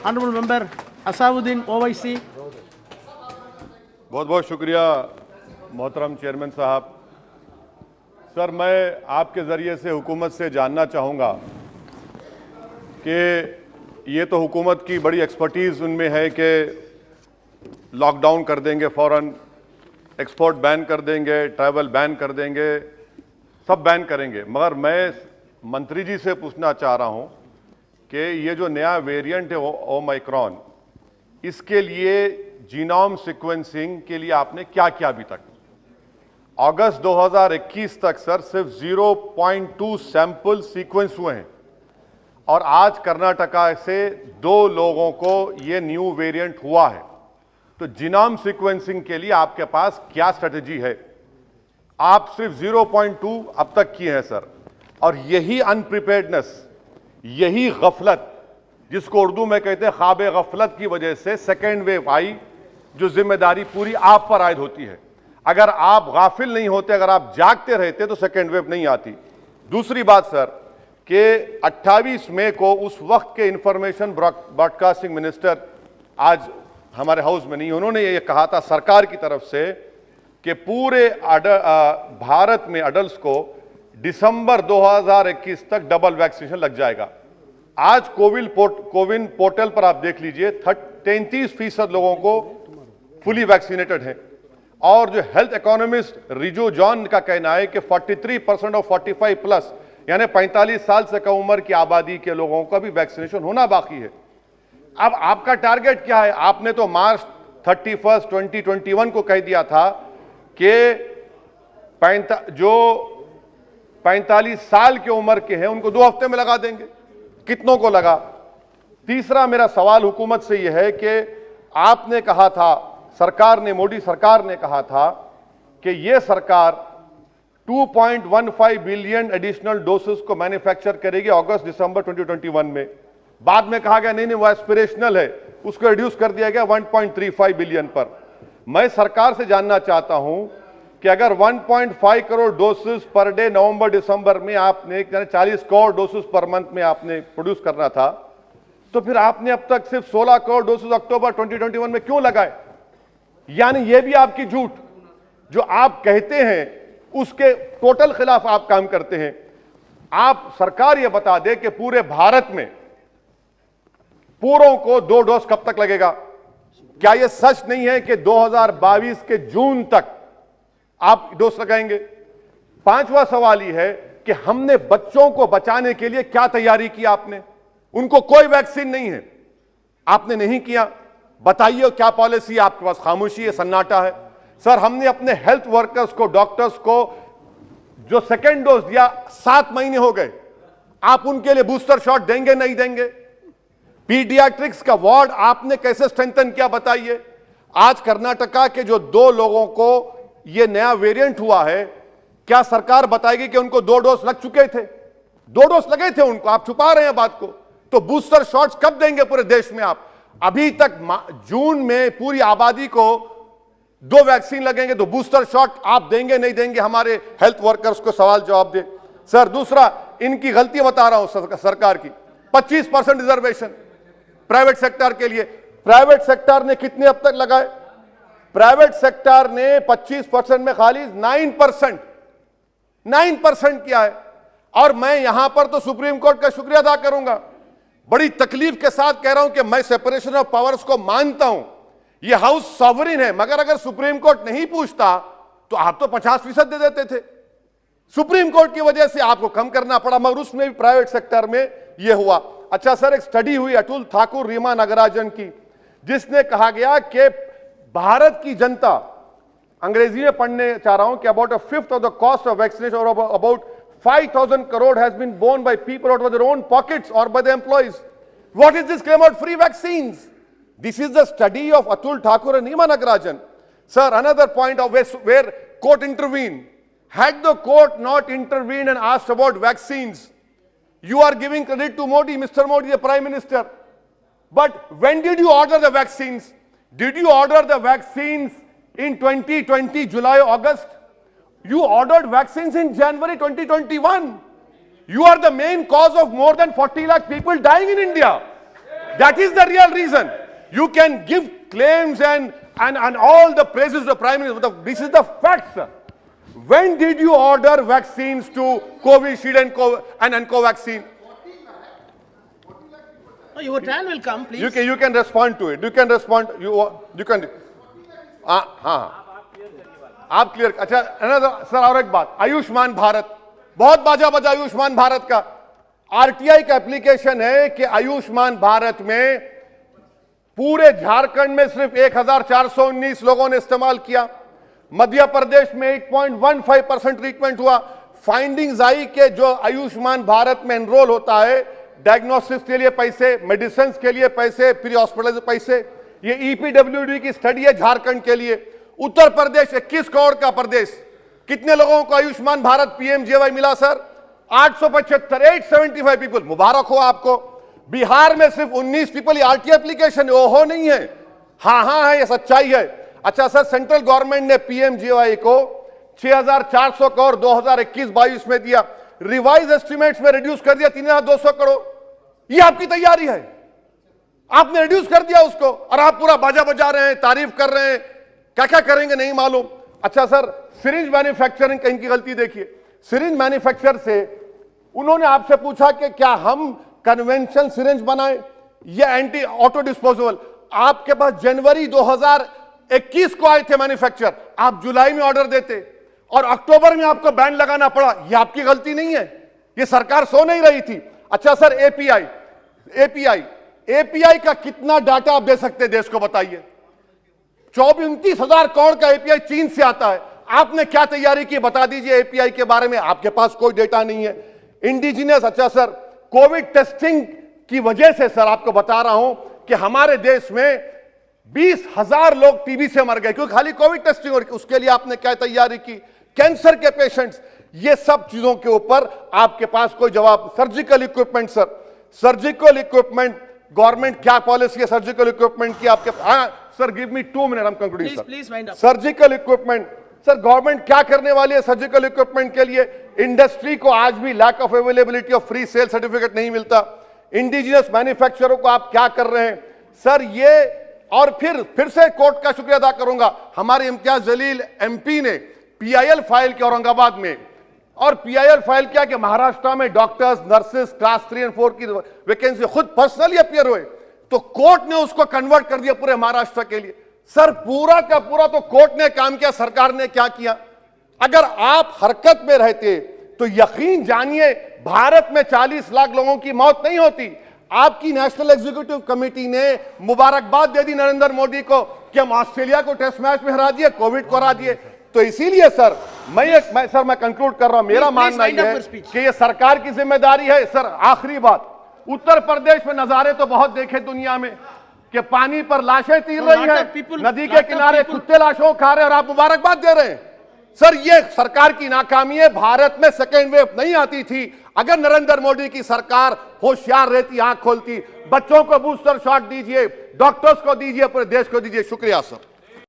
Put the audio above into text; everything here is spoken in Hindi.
Honorable Member Asavuddin OIC. बहुत बहुत शुक्रिया मोहतरम चेयरमैन साहब। सर, मैं आपके ज़रिए से हुकूमत से जानना चाहूँगा कि ये तो हुकूमत की बड़ी एक्सपर्टीज़ उनमें है कि लॉकडाउन कर देंगे, फ़ौरन एक्सपोर्ट बैन कर देंगे, ट्रैवल बैन कर देंगे, सब बैन करेंगे। मगर मैं मंत्री जी से पूछना चाह रहा हूँ कि ये जो नया वेरिएंट है ओमाइक्रॉन, इसके लिए जीनोम सीक्वेंसिंग के लिए आपने क्या किया अभी तक? अगस्त 2021 तक सर सिर्फ 0.2 सैंपल सीक्वेंस हुए हैं और आज कर्नाटका से 2 लोगों को ये न्यू वेरिएंट हुआ है। तो जीनोम सीक्वेंसिंग के लिए आपके पास क्या स्ट्रेटजी है? आप सिर्फ 0.2 अब तक किए हैं सर, और यही अनप्रिपेयर्डनेस, यही गफलत, जिसको उर्दू में कहते हैं ख्वाब गफलत की वजह से सेकेंड वेव आई, जो जिम्मेदारी पूरी आप पर आयद होती है। अगर आप गाफिल नहीं होते, अगर आप जागते रहते तो सेकेंड वेव नहीं आती। दूसरी बात सर कि 28 मई को उस वक्त के इंफॉर्मेशन ब्रॉडकास्टिंग मिनिस्टर आज हमारे हाउस में नहीं, उन्होंने ये कहा था सरकार की तरफ से कि पूरे भारत में अडल्ट को दिसंबर 2021 तक डबल वैक्सीनेशन लग जाएगा। आज कोविन पोर्टल पर आप देख लीजिए 33% लोगों को फुली वैक्सीनेटेड है, और जो हेल्थ इकोनॉमिस्ट रिजू जॉन का कहना है कि 43% और 45 प्लस यानी 45 साल से कम उम्र की आबादी के लोगों का भी वैक्सीनेशन होना बाकी है। अब आपका टारगेट क्या है? आपने तो मार्च 31, 2021 को कह दिया था कि 45 साल की उम्र के हैं उनको 2 हफ्ते में लगा देंगे। कितनों को लगा? तीसरा मेरा सवाल हुकूमत से यह है कि आपने कहा था, सरकार ने, मोदी सरकार ने कहा था कि यह सरकार 2.15 बिलियन एडिशनल डोसेस को मैन्युफैक्चर करेगी अगस्त दिसंबर 2021 में। बाद में कहा गया नहीं वो एस्पिरेशनल है, उसको रिड्यूस कर दिया गया 1.35 बिलियन पर। मैं सरकार से जानना चाहता हूं कि अगर 1.5 करोड़ डोसेस पर डे नवंबर दिसंबर में आपने 40 करोड़ डोसेस पर मंथ में आपने प्रोड्यूस करना था, तो फिर आपने अब तक सिर्फ 16 करोड़ डोसेस अक्टूबर 2021 में क्यों लगाए? यानी यह भी आपकी झूठ, जो आप कहते हैं उसके टोटल खिलाफ आप काम करते हैं। आप सरकार यह बता दे कि पूरे भारत में पूरों को 2 डोज कब तक लगेगा? क्या यह सच नहीं है कि 2022 के जून तक आप डोज लगाएंगे? 5वां सवाल यह है कि हमने बच्चों को बचाने के लिए क्या तैयारी की आपने? उनको कोई वैक्सीन नहीं है, आपने नहीं किया। बताइए क्या पॉलिसी? आपके पास खामोशी है, सन्नाटा है। सर, हमने अपने हेल्थ वर्कर्स को, डॉक्टर्स को जो सेकेंड डोज दिया 7 महीने हो गए, आप उनके लिए बूस्टर शॉट देंगे नहीं देंगे? पीडियाट्रिक्स का वार्ड आपने कैसे स्ट्रेंथन किया बताइए? आज कर्नाटका के जो 2 लोगों को यह नया वेरिएंट हुआ है, क्या सरकार बताएगी कि उनको 2 डोज लग चुके थे? 2 डोज लगे थे उनको, आप छुपा रहे हैं बात को। तो बूस्टर शॉट्स कब देंगे पूरे देश में आप? अभी तक जून में पूरी आबादी को 2 वैक्सीन लगेंगे, तो बूस्टर शॉट आप देंगे नहीं देंगे? हमारे हेल्थ वर्कर्स को सवाल जवाब दे। सर, दूसरा इनकी गलती बता रहा हूं सरकार की, 25% रिजर्वेशन प्राइवेट सेक्टर के लिए। प्राइवेट सेक्टर ने कितने अब तक लगाए? प्राइवेट सेक्टर ने 25% में खाली 9% किया है। और मैं यहां पर तो सुप्रीम कोर्ट का शुक्रिया अदा करूंगा, बड़ी तकलीफ के साथ कह रहा हूं कि मैं सेपरेशन ऑफ पावर्स को मानता हूं, यह हाउस सॉवरिन है, मगर अगर सुप्रीम कोर्ट नहीं पूछता तो आप तो 50% दे देते थे। सुप्रीम कोर्ट की वजह से आपको कम करना पड़ा, मगर उसमें भी प्राइवेट सेक्टर में यह हुआ। अच्छा सर, एक स्टडी हुई अतुल ठाकुर, रीमा नागराजन की, जिसने कहा गया कि भारत की जनता, अंग्रेजी में पढ़ने चाह रहा हूं कि about a fifth of the cost of vaccination और about 5,000 crore has been borne by people out of their own pockets or by the employees. What is this claim about free vaccines? This is the study of Atul Thakur and Nima Nagarajan. Sir, another point of where court intervened. Had the court not intervened and asked about vaccines, you are giving credit to Modi, Mr. Modi, the Prime Minister. But when did you order the vaccines? Did you order the vaccines in 2020, July, August? You ordered vaccines in January 2021. You are the main cause of more than 40 lakh people dying in India. That is the real reason. You can give claims and all the praises to the Prime Minister, but this is the fact, sir. When did you order vaccines to Covishield and Covaxin? No, your turn will come, please. You can respond to it. You can respond. You can. हाँ आप क्लियर. अच्छा सर और एक बात, आयुष्मान भारत बहुत बाजा बजा आयुष्मान भारत का. आरटीआई का एप्लीकेशन है कि आयुष्मान भारत में पूरे झारखंड में सिर्फ 1419 लोगों ने इस्तेमाल किया. मध्य प्रदेश में 8.15% ट्रीटमेंट हुआ. फाइंडिंग्स आई कि जो आयुष्मान भारत में एनरोल होता है, डायग्नोसिस के लिए पैसे, मेडिसिन के लिए पैसे, प्री हॉस्पिटल पैसे, ये ईपीडब्ल्यूडी की स्टडी है झारखंड के लिए. उत्तर प्रदेश 21 करोड़ का प्रदेश, कितने लोगों को आयुष्मान भारत पीएमजेवाई मिला सर? 875 पीपल. मुबारक हो आपको. बिहार में सिर्फ 19 पीपल. आरटीआई एप्लीकेशन ओहो नहीं है, हाँ है, ये सच्चाई है. अच्छा सर, सेंट्रल गवर्नमेंट ने पीएमजेवाई को 6400 करोड़ 2021-22 में दिया. रिवाइज एस्टिमेट्स में रिड्यूस कर दिया 3200 करोड़. ये आपकी तैयारी है, आपने रिड्यूस कर दिया उसको, और आप पूरा बाजा बजा रहे हैं, तारीफ कर रहे हैं. क्या क्या करेंगे नहीं मालूम. अच्छा सर, सिरिंज मैन्युफैक्चरिंग का इनकी गलती देखिए. सिरिंज मैन्युफैक्चर से उन्होंने आपसे पूछा कि क्या हम कन्वेंशन सिरिंज बनाएं या एंटी ऑटो डिस्पोजेबल. आपके पास जनवरी 2021 को आए थे मैन्युफैक्चर, आप जुलाई में ऑर्डर देते और अक्टूबर में आपको बैन लगाना पड़ा. यह आपकी गलती नहीं है, यह सरकार सो नहीं रही थी. अच्छा सर, एपीआई का कितना डाटा आप दे सकते हैं देश को बताइए? 29,000 करोड़ का एपीआई चीन से आता है. आपने क्या तैयारी की बता दीजिए एपीआई के बारे में? आपके पास कोई डेटा नहीं है. इंडिजिनियस. अच्छा सर, कोविड टेस्टिंग की वजह से सर आपको बता रहा हूं कि हमारे देश में 20,000 लोग टीबी से मर गए क्योंकि खाली कोविड टेस्टिंग हो रही. उसके लिए आपने क्या तैयारी की? कैंसर के पेशेंट्स, ये सब चीजों के ऊपर आपके पास कोई जवाब. Surgical equipment sir, surgical equipment government क्या पॉलिसी है सर्जिकल इक्विपमेंट की आपके? Sir give me 2 minute, I am concluding sir. Surgical equipment sir, government क्या करने वाली है सर्जिकल इक्विपमेंट के लिए? इंडस्ट्री को आज भी lack of availability of free sale certificate नहीं मिलता. इंडिजिनियस मैन्युफैक्चररों को आप क्या कर रहे हैं सर? ये और फिर से कोर्ट का शुक्रिया अदा करूंगा, हमारे इम्तियाज जलील एमपी ने पीआईएल फाइल किया औरंगाबाद में. और पीआईएल फाइल किया कि महाराष्ट्र में डॉक्टर्स, नर्सेस क्लास 3 और 4 की वैकेंसी खुद पर्सनली अपियर हुए, तो कोर्ट ने उसको कन्वर्ट कर दिया पूरे महाराष्ट्र के लिए. सर पूरा का पूरा तो कोर्ट ने काम किया, सरकार ने क्या किया? अगर आप हरकत में रहते तो यकीन जानिए भारत में 40 लाख लोगों की मौत नहीं होती. आपकी नेशनल एग्जीक्यूटिव कमेटी ने मुबारकबाद दे दी नरेंद्र मोदी को कि हम ऑस्ट्रेलिया को टेस्ट मैच में हरा दिए, कोविड को हरा दिए. तो इसीलिए सर मैं कंक्लूड कर रहा हूं. मेरा मानना यह है कि यह सरकार की जिम्मेदारी है. सर आखिरी बात, उत्तर प्रदेश में नजारे तो बहुत देखे दुनिया में कि पानी पर लाशें तीर रही हैं, नदी के किनारे कुत्ते लाशों खा रहे हैं और आप मुबारकबाद दे रहे हैं. सर ये सरकार की नाकामी है. भारत में सेकेंड वेव नहीं आती थी. अगर नरेंद्र मोदी की सरकार होशियार रहती, आंख खोलती, बच्चों को बूस्टर शॉट दीजिए, डॉक्टर्स को दीजिए, पूरे देश को दीजिए. शुक्रिया सर.